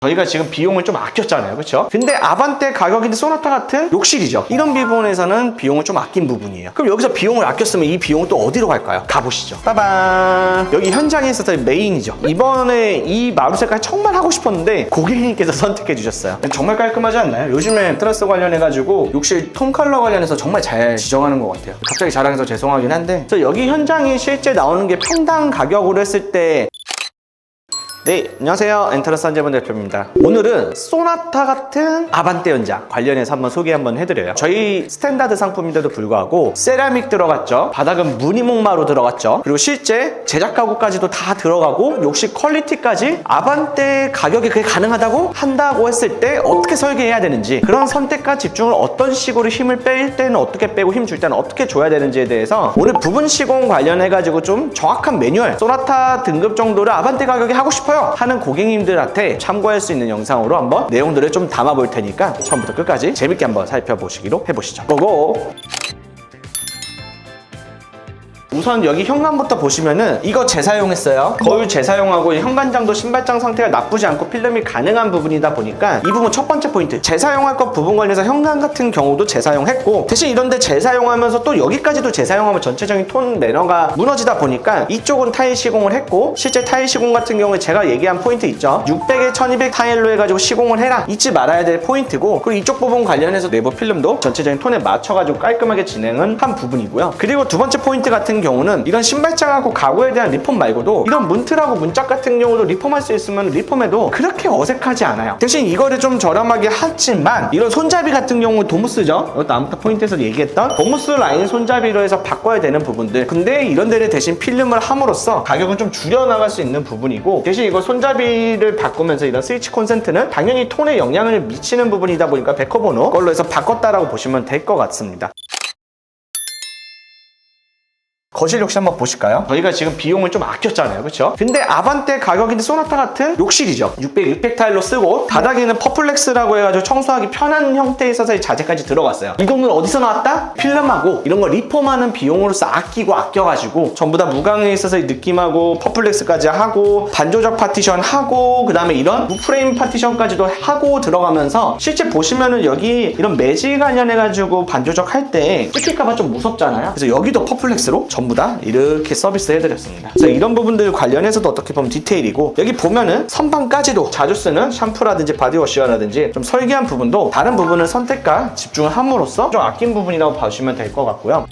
저희가 지금 비용을 좀 아꼈잖아요, 그렇죠? 근데 아반떼 가격인데 소나타 같은 욕실이죠. 이런 부분에서는 비용을 좀 아낀 부분이에요. 그럼 여기서 비용을 아꼈으면 이 비용은 또 어디로 갈까요? 가보시죠. 빠밤. 여기 현장에 있어서 메인이죠. 이번에 이 마루 색깔 정말 하고 싶었는데 고객님께서 선택해 주셨어요. 정말 깔끔하지 않나요? 요즘에 트러스 관련해가지고 욕실 톤 컬러 관련해서 정말 잘 지정하는 것 같아요. 갑자기 자랑해서 죄송하긴 한데, 그래서 여기 현장이 실제 나오는 게 평당 가격으로 했을 때, 네, 안녕하세요. 엔터러스 한재범 대표입니다. 오늘은 소나타 같은 아반떼 연장 관련해서 한번 소개 한번 해드려요. 저희 스탠다드 상품인데도 불구하고 세라믹 들어갔죠. 바닥은 무늬목마루 들어갔죠. 그리고 실제 제작 가구까지도 다 들어가고 욕실 퀄리티까지 아반떼 가격이 그게 가능하다고 한다고 했을 때 어떻게 설계해야 되는지, 그런 선택과 집중을 어떤 식으로 힘을 뺄 때는 어떻게 빼고 힘 줄 때는 어떻게 줘야 되는지에 대해서 오늘 부분 시공 관련해가지고 좀 정확한 매뉴얼, 소나타 등급 정도를 아반떼 가격에 하고 싶어요 하는 고객님들한테 참고할 수 있는 영상으로 한번 내용들을 좀 담아 볼 테니까 처음부터 끝까지 재밌게 한번 살펴보시기로 해보시죠. 고고! 우선 여기 현관부터 보시면은 이거 재사용했어요. 거울 재사용하고 현관장도 신발장 상태가 나쁘지 않고 필름이 가능한 부분이다 보니까 이 부분 첫 번째 포인트, 재사용할 것 부분 관련해서 현관 같은 경우도 재사용했고, 대신 이런데 재사용하면서 또 여기까지도 재사용하면 전체적인 톤 매너가 무너지다 보니까 이쪽은 타일 시공을 했고, 실제 타일 시공 같은 경우에 제가 얘기한 포인트 있죠. 600에 1200 타일로 해가지고 시공을 해라, 잊지 말아야 될 포인트고, 그리고 이쪽 부분 관련해서 내부 필름도 전체적인 톤에 맞춰가지고 깔끔하게 진행은 한 부분이고요. 그리고 두 번째 포인트 같은 경우는 이런 신발장하고 가구에 대한 리폼 말고도 이런 문틀하고 문짝 같은 경우도 리폼할 수 있으면 리폼해도 그렇게 어색하지 않아요. 대신 이거를 좀 저렴하게 하지만 이런 손잡이 같은 경우 도무스죠. 이것도 아무튼 포인트에서 얘기했던 도무스 라인 손잡이로 해서 바꿔야 되는 부분들, 근데 이런 데를 대신 필름을 함으로써 가격은 좀 줄여나갈 수 있는 부분이고, 대신 이거 손잡이를 바꾸면서 이런 스위치 콘센트는 당연히 톤에 영향을 미치는 부분이다 보니까 백허번호 걸로 해서 바꿨다라고 보시면 될 것 같습니다. 거실 욕실 한번 보실까요? 저희가 지금 비용을 좀 아꼈잖아요, 그렇죠? 근데 아반떼 가격인데 소나타 같은 욕실이죠. 600 타일로 쓰고 바닥에는 퍼플렉스라고 해가지고 청소하기 편한 형태에 있어서 자재까지 들어갔어요. 이 돈은 어디서 나왔다? 필름하고 이런 거 리폼하는 비용으로서 아껴가지고 전부 다 무광에 있어서 느낌하고 퍼플렉스까지 하고 반조적 파티션 하고, 그 다음에 이런 무프레임 파티션까지도 하고 들어가면서 실제 보시면은 여기 이런 매질 관련해가지고 반조적 할 때 찍힐까봐 좀 무섭잖아요. 그래서 여기도 퍼플렉스로 전부 다 이렇게 서비스 해드렸습니다. 그래서 이런 부분들 관련해서도 어떻게 보면 디테일이고, 여기 보면은 선반까지도 자주 쓰는 샴푸라든지 바디워시라든지 좀 설계한 부분도 다른 부분을 선택과 집중을 함으로써 좀 아낀 부분이라고 봐주시면 될 것 같고요.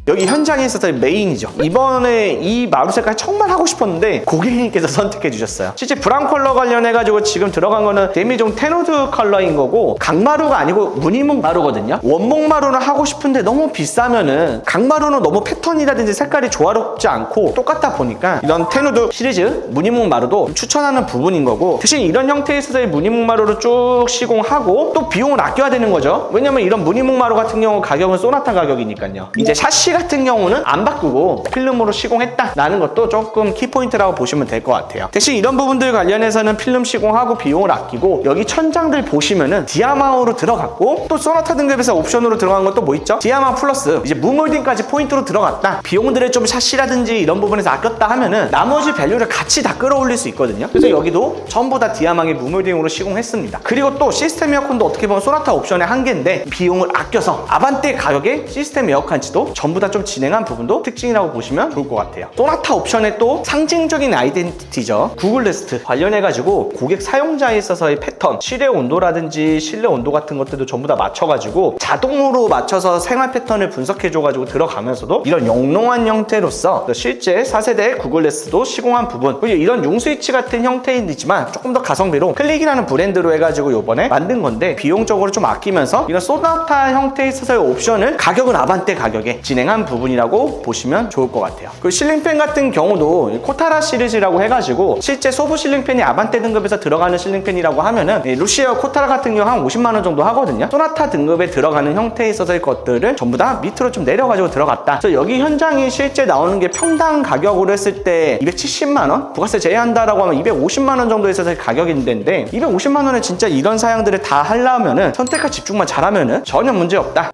여기 현장에 있어서 메인이죠. 이번에 이 마루 색깔 정말 하고 싶었는데 고객님께서 선택해 주셨어요. 실제 브라운 컬러 관련해가지고 지금 들어간 거는 데미종 테누드 컬러인 거고, 강마루가 아니고 무늬목 마루거든요. 원목 마루는 하고 싶은데 너무 비싸면은 강마루는 너무 패턴이라든지 색깔이 조화롭지 않고 똑같다 보니까 이런 테누드 시리즈 무늬목 마루도 추천하는 부분인 거고, 대신 이런 형태에 있어서의 무늬목 마루를 쭉 시공하고 또 비용을 아껴야 되는 거죠. 왜냐면 이런 무늬목 마루 같은 경우 가격은 소나타 가격이니까요. 이제 샤시 같은 경우는 안 바꾸고 필름으로 시공했다라는 것도 조금 키포인트라고 보시면 될 것 같아요. 대신 이런 부분들 관련해서는 필름 시공하고 비용을 아끼고, 여기 천장들 보시면은 디아마우로 들어갔고, 또 소나타 등급에서 옵션으로 들어간 것도 뭐 있죠? 디아마 플러스 이제 무몰딩까지 포인트로 들어갔다, 비용들을 좀 샤시라든지 이런 부분에서 아꼈다 하면은 나머지 밸류를 같이 다 끌어올릴 수 있거든요. 그래서 여기도 전부 다 디아마의 무몰딩으로 시공했습니다. 그리고 또 시스템 에어컨도 어떻게 보면 소나타 옵션의 한계인데 비용을 아껴서 아반떼 가격에 시스템 에어컨치도 전부 다 좀 진행한 부분도 특징이라고 보시면 좋을 것 같아요. 소나타 옵션의 또 상징적인 아이덴티티죠. 구글 네스트 관련해가지고 고객 사용자에 있어서의 패턴, 실외 온도라든지 실내 온도 같은 것들도 전부 다 맞춰가지고 자동으로 맞춰서 생활 패턴을 분석해줘가지고 들어가면서도 이런 영롱한 형태로서 실제 4세대 구글 네스트도 시공한 부분, 그리고 이런 융 스위치 같은 형태이지만 조금 더 가성비로 클릭이라는 브랜드로 해가지고 요번에 만든 건데 비용적으로 좀 아끼면서 이런 소나타 형태에 있어서의 옵션을 가격은 아반떼 가격에 진행한 부분이라고 보시면 좋을 것 같아요. 그리고 실링팬 같은 경우도 코타라 시리즈라고 해가지고 실제 소부 실링팬이 아반떼 등급에서 들어가는 실링팬이라고 하면은 루시아 코타라 같은 경우 한 50만 원 정도 하거든요. 소나타 등급에 들어가는 형태에 있어서의 것들을 전부 다 밑으로 좀 내려가지고 들어갔다. 그래서 여기 현장이 실제 나오는 게 평당 가격으로 했을 때 270만 원? 부가세 제외한다라고 하면 250만 원 정도 있어서의 가격인데 250만 원에 진짜 이런 사양들을 다 하려면은 선택과 집중만 잘하면은 전혀 문제 없다.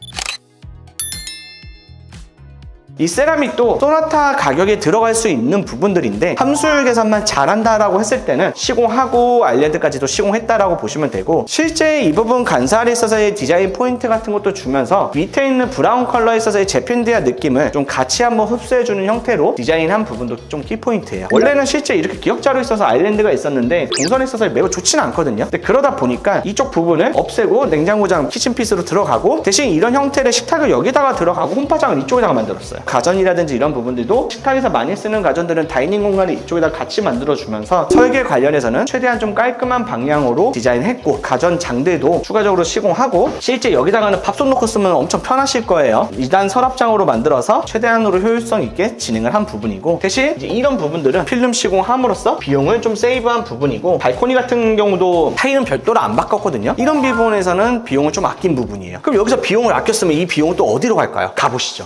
이 세라믹도 소나타 가격에 들어갈 수 있는 부분들인데 함수율 계산만 잘한다라고 했을 때는 시공하고 아일랜드까지도 시공했다라고 보시면 되고, 실제 이 부분 간살에 있어서의 디자인 포인트 같은 것도 주면서 밑에 있는 브라운 컬러에 있어서의 제핀디아 느낌을 좀 같이 한번 흡수해주는 형태로 디자인한 부분도 좀 키포인트예요. 원래는 실제 이렇게 기역자로 있어서 아일랜드가 있었는데 동선에 있어서 매우 좋지는 않거든요. 근데 그러다 보니까 이쪽 부분을 없애고 냉장고장 키친피스로 들어가고, 대신 이런 형태의 식탁을 여기다가 들어가고 홈파장을 이쪽에다가 만들었어요. 가전이라든지 이런 부분들도 식탁에서 많이 쓰는 가전들은 다이닝 공간을 이쪽에다 같이 만들어주면서 설계 관련해서는 최대한 좀 깔끔한 방향으로 디자인했고, 가전장들도 추가적으로 시공하고, 실제 여기다가는 밥솥 놓고 쓰면 엄청 편하실 거예요. 2단 서랍장으로 만들어서 최대한으로 효율성 있게 진행을 한 부분이고, 대신 이제 이런 부분들은 필름 시공함으로써 비용을 좀 세이브한 부분이고, 발코니 같은 경우도 타일은 별도로 안 바꿨거든요. 이런 부분에서는 비용을 좀 아낀 부분이에요. 그럼 여기서 비용을 아꼈으면 이 비용은 또 어디로 갈까요? 가보시죠.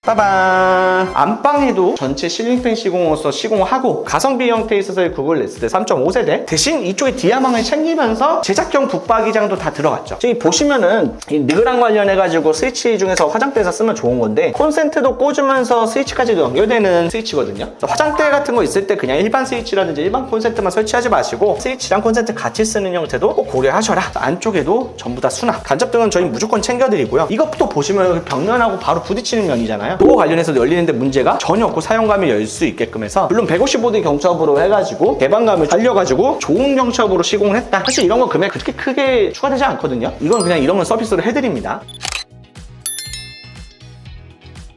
빠밤! 안방에도 전체 실링팬 시공으로서 시공하고, 가성비 형태에 있어서의 구글 네스트 3.5세대 대신 이쪽에 디아망을 챙기면서 제작형 붙박이장도 다 들어갔죠. 저기 보시면은 이 느그랑 관련해가지고 스위치 중에서 화장대에서 쓰면 좋은 건데, 콘센트도 꽂으면서 스위치까지도 연결되는 스위치거든요. 화장대 같은 거 있을 때 그냥 일반 스위치라든지 일반 콘센트만 설치하지 마시고 스위치랑 콘센트 같이 쓰는 형태도 꼭 고려하셔라. 안쪽에도 전부 다 수납, 간접등은 저희 무조건 챙겨드리고요. 이것부터 보시면 벽면하고 바로 부딪히는 면이잖아요. 도어 관련해서 열리는데 문제가 전혀 없고 사용감이 열 수 있게끔 해서, 물론 155D 경첩으로 해가지고 개방감을 살려가지고 좋은 경첩으로 시공을 했다. 사실 이런 거 금액 그렇게 크게 추가되지 않거든요. 이건 그냥 이런 건 서비스로 해드립니다.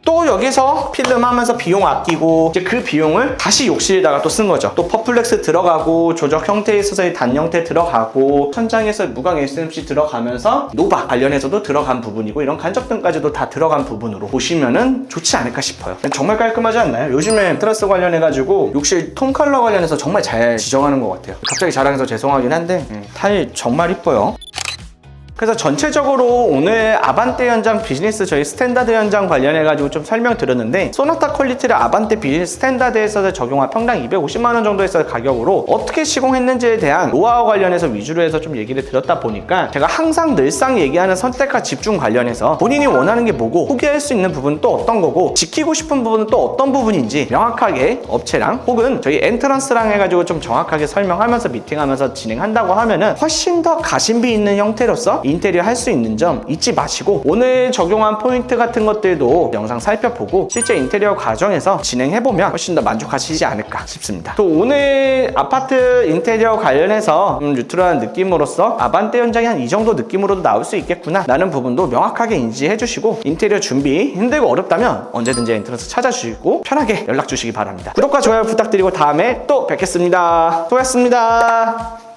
또 여기서 필름 하면서 비용 아끼고, 이제 그 비용을 다시 욕실에다가 또 쓴 거죠. 또 퍼플렉스 들어가고, 조적 형태에 있어서의 단 형태 들어가고, 천장에서 무광 SMC 들어가면서 노바 관련해서도 들어간 부분이고, 이런 간접등까지도 다 들어간 부분으로 보시면은 좋지 않을까 싶어요. 정말 깔끔하지 않나요? 요즘에 트러스 관련해가지고 욕실 톤 컬러 관련해서 정말 잘 지정하는 것 같아요. 갑자기 자랑해서 죄송하긴 한데 타일 정말 이뻐요. 그래서 전체적으로 오늘 아반떼 현장 비즈니스 저희 스탠다드 현장 관련해가지고 좀 설명드렸는데, 소나타 퀄리티를 아반떼 비즈니스 스탠다드에서 적용한 평당 250만원 정도에서 가격으로 어떻게 시공했는지에 대한 노하우 관련해서 위주로 해서 좀 얘기를 드렸다 보니까, 제가 항상 늘상 얘기하는 선택과 집중 관련해서 본인이 원하는 게 뭐고 포기할 수 있는 부분은 또 어떤 거고 지키고 싶은 부분은 또 어떤 부분인지 명확하게 업체랑 혹은 저희 엔트런스랑 해가지고 좀 정확하게 설명하면서 미팅하면서 진행한다고 하면은 훨씬 더 가심비 있는 형태로서 인테리어 할 수 있는 점 잊지 마시고, 오늘 적용한 포인트 같은 것들도 영상 살펴보고 실제 인테리어 과정에서 진행해보면 훨씬 더 만족하시지 않을까 싶습니다. 또 오늘 아파트 인테리어 관련해서 뉴트럴한 느낌으로서 아반떼 현장이 한 이 정도 느낌으로도 나올 수 있겠구나 라는 부분도 명확하게 인지해 주시고, 인테리어 준비 힘들고 어렵다면 언제든지 엔트런스 찾아주시고 편하게 연락 주시기 바랍니다. 구독과 좋아요 부탁드리고 다음에 또 뵙겠습니다. 수고하셨습니다.